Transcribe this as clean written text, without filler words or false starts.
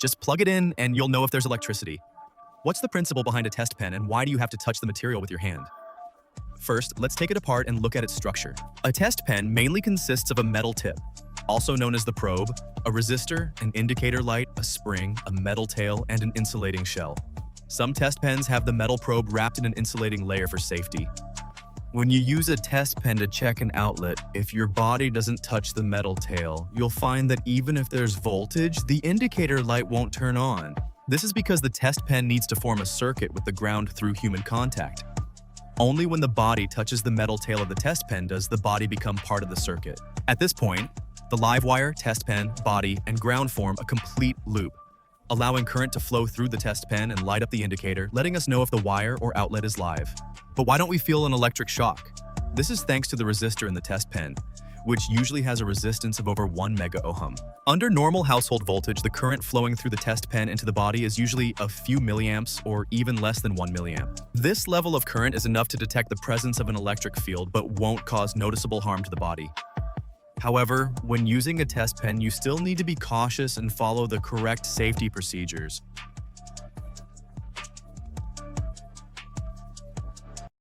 Just plug it in and you'll know if there's electricity. What's the principle behind a test pen and why do you have to touch the material with your hand? First, let's take it apart and look at its structure. A test pen mainly consists of a metal tip, also known as the probe, a resistor, an indicator light, a spring, a metal tail, and an insulating shell. Some test pens have the metal probe wrapped in an insulating layer for safety. When you use a test pen to check an outlet, if your body doesn't touch the metal tail, you'll find that even if there's voltage, the indicator light won't turn on. This is because the test pen needs to form a circuit with the ground through human contact. Only when the body touches the metal tail of the test pen does the body become part of the circuit. At this point, the live wire, test pen, body, and ground form a complete loop, allowing current to flow through the test pen and light up the indicator, letting us know if the wire or outlet is live. But why don't we feel an electric shock? This is thanks to the resistor in the test pen, which usually has a resistance of over 1 megaohm. Under normal household voltage, the current flowing through the test pen into the body is usually a few milliamps or even less than 1 milliamp. This level of current is enough to detect the presence of an electric field but won't cause noticeable harm to the body. However, when using a test pen, you still need to be cautious and follow the correct safety procedures.